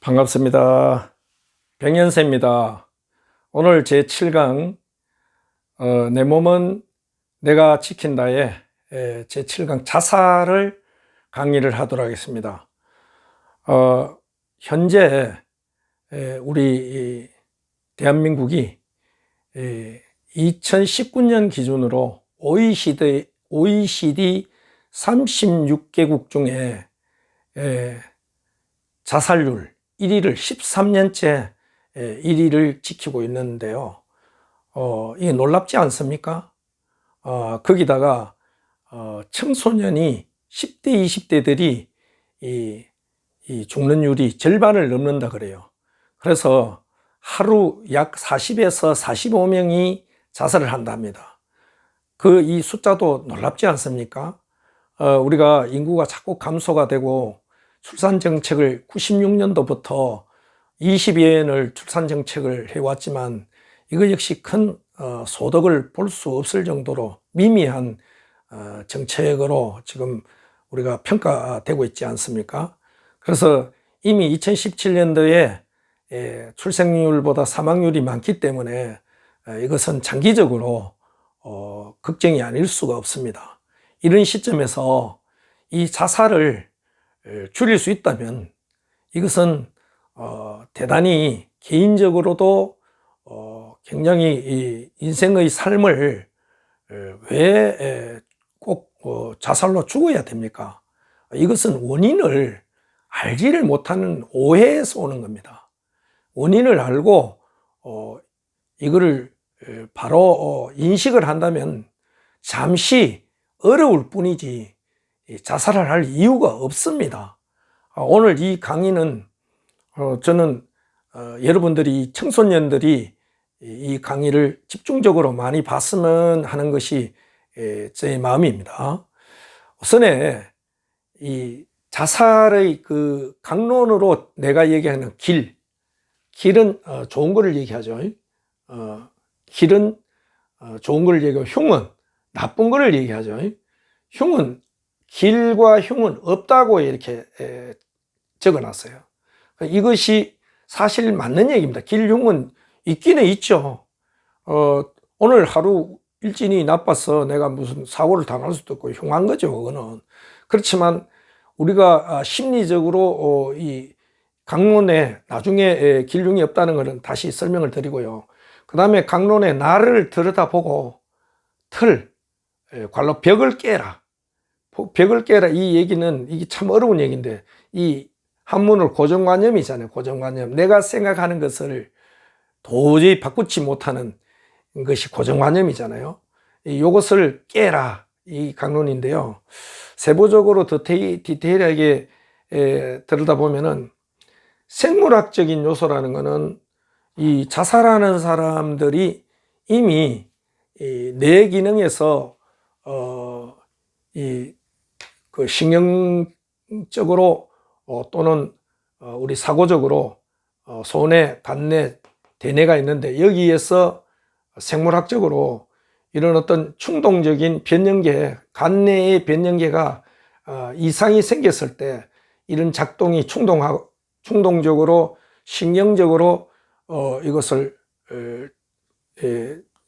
반갑습니다. 백연세입니다. 오늘 제 7강 내 몸은 내가 지킨다의 제 7강 자살을 강의를 하도록 하겠습니다. 현재 우리 대한민국이 2019년 기준으로 OECD 36개국 중에 자살률 1위를 13년째 1위를 지키고 있는데요. 이게 놀랍지 않습니까? 거기다가 청소년이 10대, 20대들이 이 죽는율이 절반을 넘는다 그래요. 그래서 하루 약 40에서 45명이 자살을 한답니다. 이 숫자도 놀랍지 않습니까? 우리가 인구가 자꾸 감소가 되고 출산 정책을 96년도부터 20여년을 출산 정책을 해왔지만 이거 역시 큰 소득을 볼 수 없을 정도로 미미한 정책으로 지금 우리가 평가되고 있지 않습니까? 그래서 이미 2017년도에 출생률보다 사망률이 많기 때문에 이것은 장기적으로 걱정이 아닐 수가 없습니다. 이런 시점에서 이 자살을 줄일 수 있다면 이것은 대단히 개인적으로도 굉장히 이 인생의 삶을 왜 꼭 자살로 죽어야 됩니까? 이것은 원인을 알지를 못하는 오해에서 오는 겁니다. 원인을 알고 이거를 바로 인식을 한다면 잠시 어려울 뿐이지 자살을 할 이유가 없습니다. 오늘 이 강의는 저는 여러분들이 청소년들이 이 강의를 집중적으로 많이 봤으면 하는 것이 제 마음입니다. 우선에 이 자살의 그 강론으로 내가 얘기하는 길은 좋은 거를 얘기하죠. 길은 좋은 거를 얘기하고 흉은 나쁜 거를 얘기하죠. 길과 흉은 없다고 이렇게 적어놨어요. 이것이 사실 맞는 얘기입니다. 길, 흉은 있기는 있죠. 오늘 하루 일진이 나빠서 내가 무슨 사고를 당할 수도 있고 흉한 거죠, 그거는. 그렇지만 우리가 심리적으로 이 강론에 나중에 길, 흉이 없다는 것은 다시 설명을 드리고요. 그 다음에 강론에 나를 들여다보고 관로 벽을 깨라. 벽을 깨라 이 얘기는 이게 참 어려운 얘기인데 이 한문을 고정관념이잖아요. 고정관념. 내가 생각하는 것을 도저히 바꾸지 못하는 것이 고정관념이잖아요. 이것을 깨라 이 강론인데요. 세부적으로 더 디테일하게 들여다보면은 생물학적인 요소라는 것은 이 자살하는 사람들이 이미 뇌 기능에서 그 신경적으로 또는 우리 사고적으로 소뇌, 단뇌, 대뇌가 있는데 여기에서 생물학적으로 이런 어떤 충동적인 변연계, 간내의 변연계가 이상이 생겼을 때 이런 작동이 충동적으로 신경적으로 이것을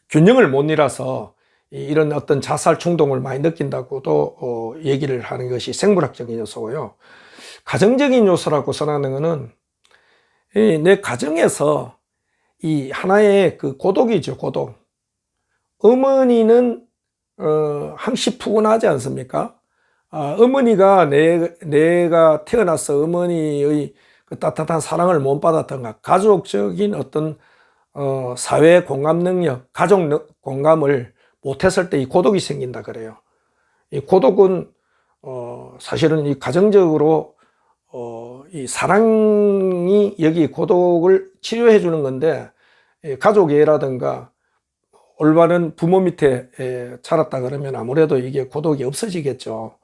균형을 못 이뤄서 이런 어떤 자살 충동을 많이 느낀다고도 얘기를 하는 것이 생물학적인 요소고요. 가정적인 요소라고 선하는 것은 내 가정에서 이 하나의 그 고독이죠, 고독. 어머니는 항시 푸근하지 않습니까? 어머니가 내가 태어나서 어머니의 그 따뜻한 사랑을 못 받았던가, 가족적인 어떤 사회 공감 능력, 가족 공감을 못했을 때 이 고독이 생긴다 그래요. 이 고독은 사실은 이 가정적으로 이 사랑이 여기 고독을 치료해 주는 건데 가족애라든가 올바른 부모 밑에 자랐다 그러면 아무래도 이게 고독이 없어지겠죠.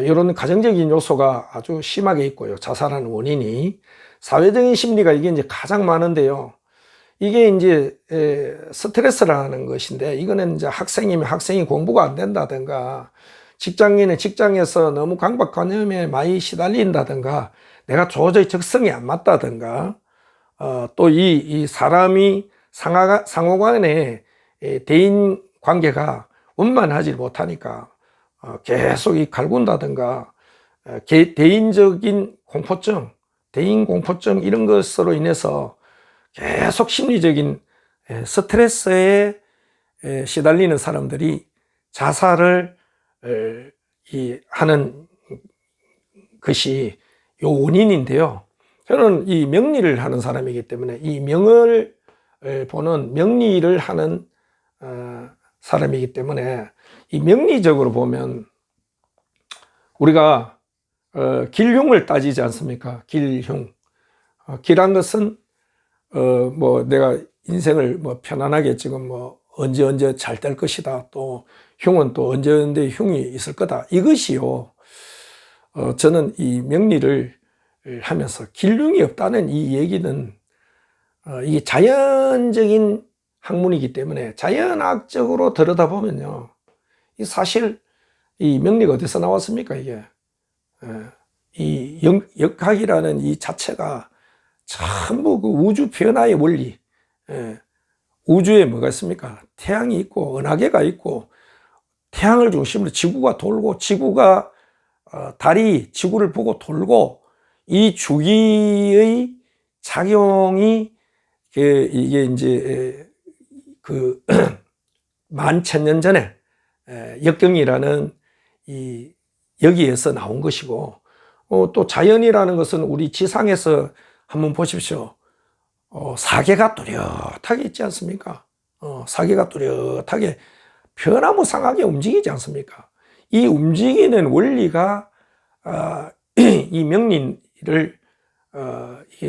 이런 가정적인 요소가 아주 심하게 있고요. 자살하는 원인이 사회적인 심리가 이게 이제 가장 많은데요. 이게 이제 스트레스라는 것인데 이거는 이제 학생이면 학생이 공부가 안 된다든가 직장인은 직장에서 너무 강박관념에 많이 시달린다든가 내가 도저히 적성이 안 맞다든가, 또 이 사람이 상호간의 대인 관계가 원만하지 못하니까 계속 이 갈군다든가, 대인적인 공포증, 대인 공포증 이런 것으로 인해서 계속 심리적인 스트레스에 시달리는 사람들이 자살을 하는 것이 요 원인인데요. 저는 이 명리를 하는 사람이기 때문에 이 명을 보는 명리를 하는 사람이기 때문에 이 명리적으로 보면 우리가 길흉을 따지지 않습니까? 길흉. 길한 것은 뭐 내가 인생을 뭐 편안하게 지금 뭐 언제 잘 될 것이다. 또 흉은 또 언제 흉이 있을 거다. 이것이요. 저는 이 명리를 하면서 길흉이 없다는 이 얘기는 이게 자연적인 학문이기 때문에 자연학적으로 들여다보면요. 이 사실 이 명리가 어디서 나왔습니까? 이게 이 역학이라는 이 자체가 전부 그 우주 변화의 원리, 우주에 뭐가 있습니까? 태양이 있고 은하계가 있고 태양을 중심으로 지구가 돌고 지구가 달이 지구를 보고 돌고 이 주기의 작용이 이게 이제 그 만천년 전에 역경이라는 이 여기에서 나온 것이고, 또 자연이라는 것은 우리 지상에서 한번 보십시오. 사계가 뚜렷하게 있지 않습니까? 사계가 뚜렷하게 변화무쌍하게 움직이지 않습니까? 이 움직이는 원리가 이 명리를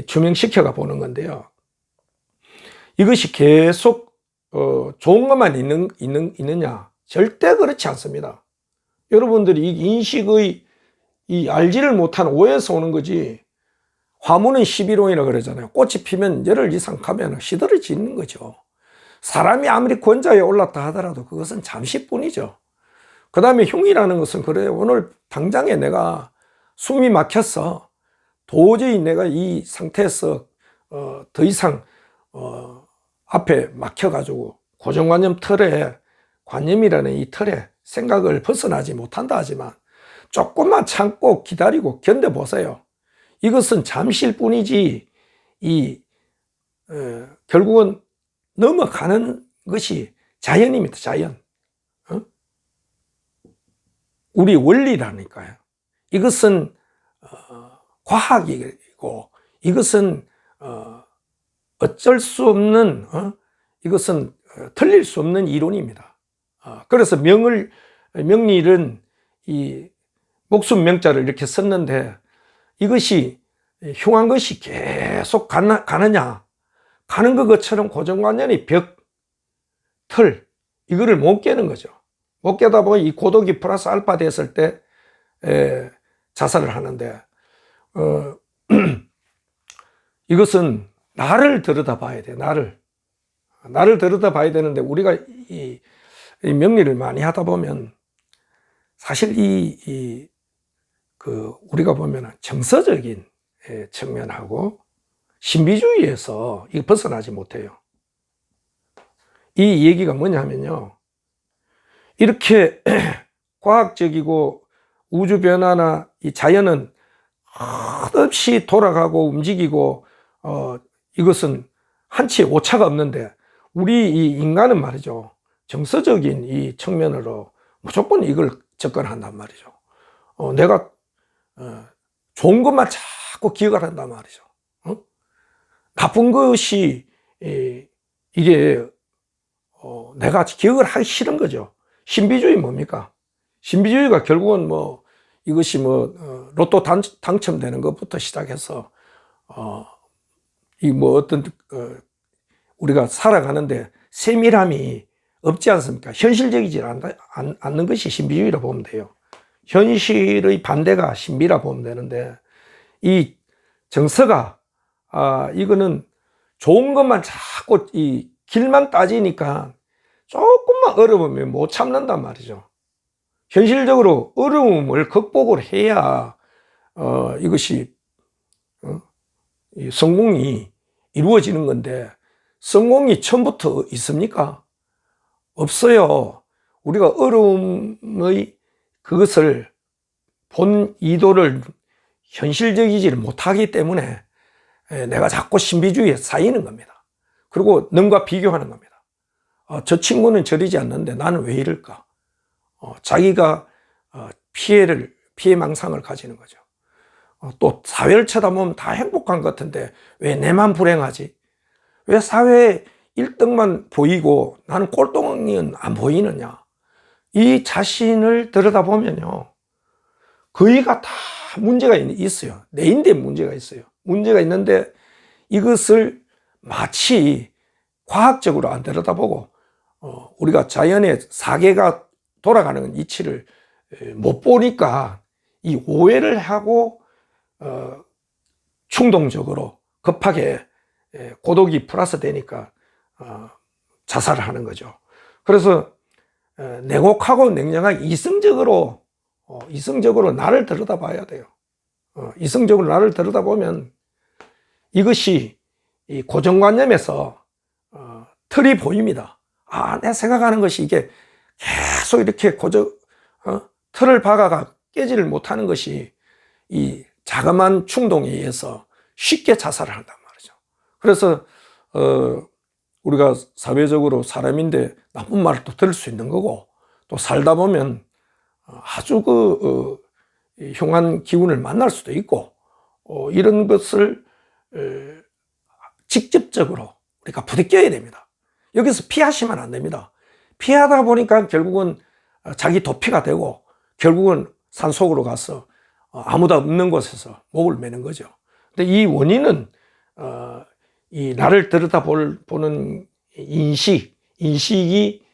조명시켜가 보는 건데요. 이것이 계속 좋은 것만 있느냐? 절대 그렇지 않습니다. 여러분들이 이 인식의 이 알지를 못한 오해에서 오는 거지. 화무는 11호이라 그러잖아요. 꽃이 피면 열흘 이상 가면 시들어지는 거죠. 사람이 아무리 권자에 올랐다 하더라도 그것은 잠시뿐이죠. 그 다음에 흉이라는 것은 그래요. 오늘 당장에 내가 숨이 막혔어. 도저히 내가 이 상태에서 더 이상 앞에 막혀가지고 고정관념 틀에, 관념이라는 이 틀에 생각을 벗어나지 못한다 하지만 조금만 참고 기다리고 견뎌보세요. 이것은 잠시일 뿐이지 결국은 넘어가는 것이 자연입니다. 자연. 우리 원리라니까요. 이것은 과학이고 이것은 어쩔 수 없는 이것은 틀릴 수 없는 이론입니다. 그래서 명리는 이 목숨 명자를 이렇게 썼는데 이것이 흉한 것이 계속 가느냐? 가는 것처럼 고정관념이 벽, 틀, 이거를 못 깨는 거죠. 못 깨다 보니 이 고독이 플러스 알파 됐을 때 자살을 하는데 이것은 나를 들여다봐야 돼. 나를 들여다봐야 되는데 우리가 이 명리를 많이 하다 보면 사실 우리가 보면 정서적인 측면하고 신비주의에서 이거 벗어나지 못해요. 이 얘기가 뭐냐면요. 이렇게 과학적이고 우주 변화나 이 자연은 끝없이 돌아가고 움직이고 이것은 한치의 오차가 없는데 우리 이 인간은 말이죠. 정서적인 이 측면으로 무조건 이걸 접근한단 말이죠. 내가 좋은 것만 자꾸 기억을 한단 말이죠. 나쁜 것이 이게 내가 기억을 하기 싫은 거죠. 신비주의 뭡니까? 신비주의가 결국은 뭐 이것이 뭐 로또 당첨되는 것부터 시작해서 이 뭐 어떤 우리가 살아가는데 세밀함이 없지 않습니까? 현실적이지 않는 것이 신비주의라 보면 돼요. 현실의 반대가 신비라 보면 되는데 이 정서가 이거는 좋은 것만 자꾸 이 길만 따지니까 조금만 어려우면 못 참는단 말이죠. 현실적으로 어려움을 극복을 해야 이것이 이 성공이 이루어지는 건데 성공이 처음부터 있습니까? 없어요. 우리가 어려움의 그것을 본 이도를 현실적이지 못하기 때문에 내가 자꾸 신비주의에 쌓이는 겁니다. 그리고 남과 비교하는 겁니다. 저 친구는 저러지 않는데 나는 왜 이럴까? 자기가 피해망상을 가지는 거죠. 또 사회를 쳐다보면 다 행복한 것 같은데 왜 내만 불행하지? 왜 사회에 1등만 보이고 나는 꼴등은 안 보이느냐? 이 자신을 들여다보면요. 거의가 다 문제가 있어요. 내인데 문제가 있어요. 문제가 있는데 이것을 마치 과학적으로 안 들여다보고 우리가 자연의 사계가 돌아가는 이치를 못 보니까 이 오해를 하고 충동적으로 급하게 고독이 플러스 되니까 자살을 하는 거죠. 그래서 냉혹하고 냉정하게 이성적으로 나를 들여다봐야 돼요. 이성적으로 나를 들여다보면 이것이 이 고정관념에서 틀이 보입니다. 내 생각하는 것이 이게 계속 이렇게 틀을 박아가 깨지를 못하는 것이 이 자그마한 충동에 의해서 쉽게 자살을 한단 말이죠. 그래서 우리가 사회적으로 사람인데 나쁜 말을 또 들을 수 있는 거고 또 살다 보면 아주 흉한 기운을 만날 수도 있고 이런 것을 직접적으로 우리가 부딪혀야 됩니다. 여기서 피하시면 안 됩니다. 피하다 보니까 결국은 자기 도피가 되고 결국은 산속으로 가서 아무도 없는 곳에서 목을 매는 거죠. 근데 이 원인은 이 나를 들여다보는 인식이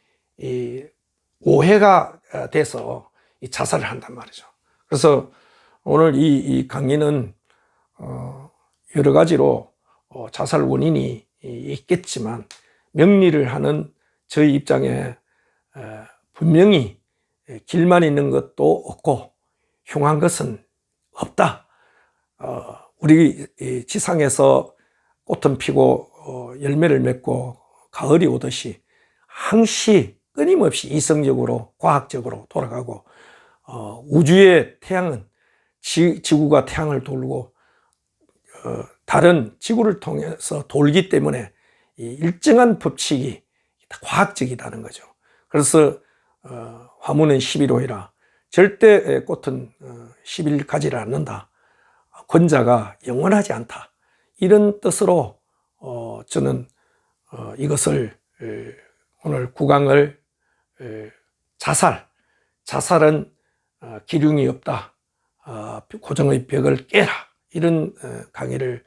오해가 돼서 자살을 한단 말이죠. 그래서 오늘 이 강의는 여러 가지로 자살 원인이 있겠지만 명리를 하는 저희 입장에 분명히 길만 있는 것도 없고 흉한 것은 없다. 우리 지상에서 꽃은 피고 열매를 맺고 가을이 오듯이 항시 끊임없이 이성적으로 과학적으로 돌아가고 우주의 태양은 지구가 태양을 돌고 다른 지구를 통해서 돌기 때문에 일정한 법칙이 과학적이라는 거죠. 그래서 화무는 11호이라 절대 꽃은 10일 가지를 않는다. 권자가 영원하지 않다. 이런 뜻으로 저는 이것을 오늘 구강을 자살은 기륭이 없다. 고정의 벽을 깨라. 이런 강의를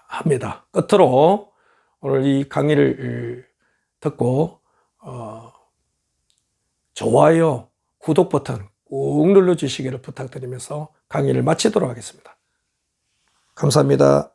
합니다. 끝으로 오늘 이 강의를 듣고 좋아요, 구독 버튼 꾹 눌러주시기를 부탁드리면서 강의를 마치도록 하겠습니다. 감사합니다.